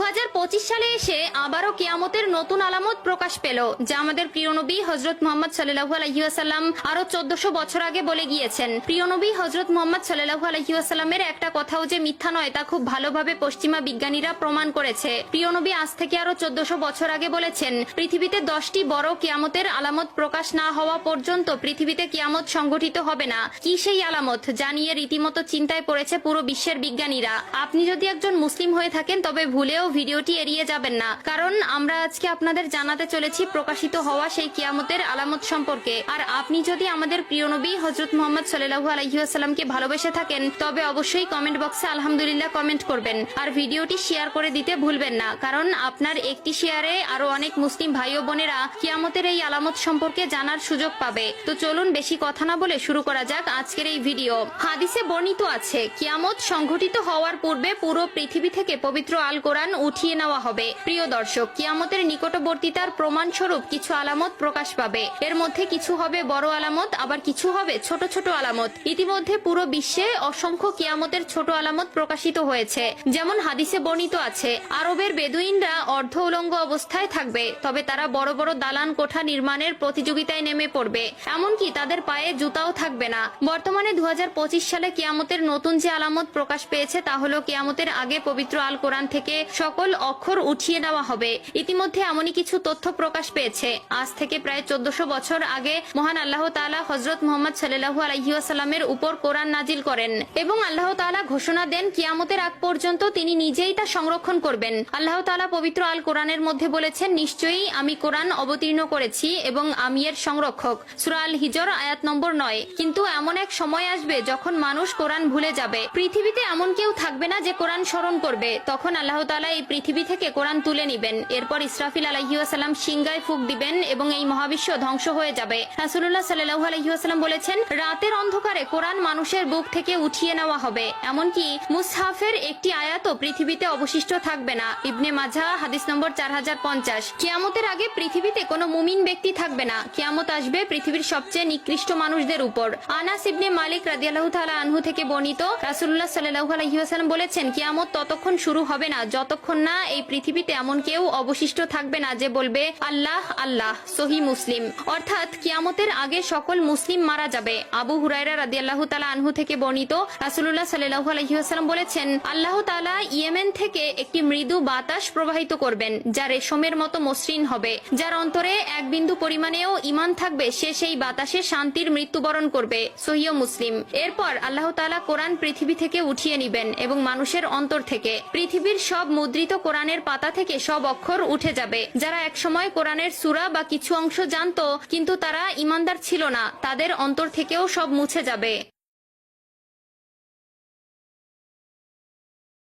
2025 সালে এসে আবারও কিয়ামতের নতুন আলামত প্রকাশ পেল, যা আমাদের প্রিয় নবী হযরত মুহাম্মদ সাল্লাল্লাহু আলাইহি ওয়াসাল্লাম আরো 1400 বছর আগে বলে গিয়েছেন। প্রিয় নবী হযরত মুহাম্মদ সাল্লাল্লাহু আলাইহি ওয়াসাল্লামের একটা কথাও যে মিথ্যা নয় তা খুব ভালোভাবে পশ্চিমা বিজ্ঞানীরা প্রমাণ করেছে। প্রিয় নবী আজ থেকে আরো 1400 বছর আগে বলেছেন, পৃথিবীতে 10টি বড় কিয়ামতের আলামত প্রকাশ না হওয়া পর্যন্ত পৃথিবীতে কিয়ামত সংঘটিত হবে না। কি সেই আলামত জানিয়ে রীতিমতো চিন্তায় পড়েছে পুরো বিশ্বের বিজ্ঞানীরা। আপনি যদি একজন মুসলিম হয়ে থাকেন তবে ভুলেও ভিডিওটি এড়িয়ে যাবেন না, কারণ আমরা আজকে আপনাদের জানাতে চলেছি প্রকাশিত হওয়া সেই কিয়ামতের আলামত সম্পর্কে। আর আপনি যদি আমাদের প্রিয় নবী হযরত মুহাম্মদ সাল্লাল্লাহু আলাইহি ওয়াসাল্লামকে ভালোবেসে থাকেন তবে অবশ্যই কমেন্ট বক্সে আলহামদুলিল্লাহ কমেন্ট করবেন আর ভিডিওটি শেয়ার করে দিতে ভুলবেন না, কারণ আপনার একটি শেয়ারে আরো অনেক মুসলিম ভাই ও বোনেরা কিয়ামতের এই আলামত সম্পর্কে জানার সুযোগ পাবে। তো চলুন বেশি কথা না বলে শুরু করা যাক আজকের এই ভিডিও। হাদিসে বর্ণিত আছে, কিয়ামত সংঘটিত হওয়ার পূর্বে পুরো পৃথিবী থেকে পবিত্র আল কোরআন উঠিয়ে নেওয়া হবে। প্রিয় দর্শক, কিয়ামতের নিকটবর্তীতার প্রমাণস্বরূপ কিছু আলামত প্রকাশ পাবে। এর মধ্যে কিছু হবে বড় আলামত, আবার কিছু হবে ছোট ছোট আলামত। ইতিমধ্যে পুরো বিশ্বে অসংখ্য কিয়ামতের ছোট আলামত প্রকাশিত হয়েছে। যেমন হাদিসে বর্ণিত আছে, আরবের বেদুইনরা অর্ধ উলঙ্গ অবস্থায় থাকবে, তবে তারা বড় বড় দালান কোঠা নির্মাণের প্রতিযোগিতায় নেমে পড়বে, এমনকি তাদের পায়ে জুতাও থাকবে না। বর্তমানে 2025 সালে কিয়ামতের নতুন যে আলামত প্রকাশ পেয়েছে তা হলো কিয়ামতের আগে পবিত্র আল কোরআন থেকে সকল অক্ষর উঠিয়ে নেওয়া হবে। ইতিমধ্যে এমনই কিছু তথ্য প্রকাশ পেয়েছে। আজ থেকে প্রায় 1400 বছর আগে মহান আল্লাহ তাআলা হযরত মুহাম্মদ সাল্লাল্লাহু আলাইহি ওয়াসাল্লামের উপর কোরআন নাজিল করেন এবং আল্লাহ তাআলা ঘোষণা দেন কিয়ামতের আগ পর্যন্ত তিনি নিজেই তা সংরক্ষণ করবেন। আল্লাহ তাআলা পবিত্র আল কোরআনের মধ্যে বলেছেন, নিশ্চয়ই আমি কোরআন অবতীর্ণ করেছি এবং আমি এর সংরক্ষক। সূরা আল হিজর আয়াত নম্বর 9। কিন্তু এমন এক সময় আসবে যখন মানুষ কোরআন ভুলে যাবে। পৃথিবীতে এমন কেউ থাকবে না যে কোরআন স্মরণ করবে। তখন আল্লাহ তাআলা এই পৃথিবী থেকে কোরআন তুলে নিবেন। এরপর ইসরাফিল আলাইহিস সালাম সিংহায় ফুঁক দিবেন এবং এই মহাবিশ্ব ধ্বংস হয়ে যাবে। রাসূলুল্লাহ সাল্লাল্লাহু আলাইহি ওয়াসাল্লাম বলেছেন, রাতের অন্ধকারে কোরআন মানুষের বুক থেকে উঠিয়ে নেওয়া হবে, এমনকি মুসহাফের একটি আয়াতও পৃথিবীতে অবশিষ্ট থাকবে না। ইবনে মাজাহ হাদিস নম্বর 4050। কিয়ামতের আগে পৃথিবীতে কোনো মুমিন ব্যক্তি থাকবে না। কিয়ামত আসবে পৃথিবীর সবচেয়ে নিকৃষ্ট মানুষদের উপর। আনাস ইবনে মালিক রাদিয়াল্লাহু তাআলা আনহু থেকে বর্ণিত, রাসূলুল্লাহ সাল্লাল্লাহু আলাইহি ওয়াসাল্লাম বলেছেন, কিয়ামত ততক্ষণ শুরু হবে না যতক্ষণ না এই পৃথিবীতে এমন কেউ অবশিষ্ট থাকবে না যে বলবে আল্লাহ আল্লাহ। সহিহ মুসলিম। অর্থাৎ কিয়ামতের আগে সকল মুসলিম মারা যাবে। আবু হুরায়রা রাদিয়াল্লাহু তাআলা আনহু থেকে বর্ণিত, রাসূলুল্লাহ সাল্লাল্লাহু আলাইহি ওয়াসাল্লাম বলেছেন, আল্লাহ তাআলা ইয়েমেন থেকে একটি মৃদু বাতাস প্রবাহিত করবেন যা রেশমের মতো মসৃণ হবে। যার অন্তরে এক বিন্দু পরিমাণেও ঈমান থাকবে সে সেই বাতাসে শান্তির মৃত্যুবরণ করবে। সহিহ মুসলিম। এরপর আল্লাহ তাআলা কোরআন পৃথিবী থেকে উঠিয়ে নিবেন এবং মানুষের অন্তর থেকে পৃথিবীর সব মুদ্রিত কোরআনের পাতা থেকে সব অক্ষর উঠে যাবে। যারা একসময় কোরআনের সূরা বা কিছু অংশ জানতো কিন্তু তারা ঈমানদার ছিল না, তাদের অন্তর থেকেও সব মুছে যাবে।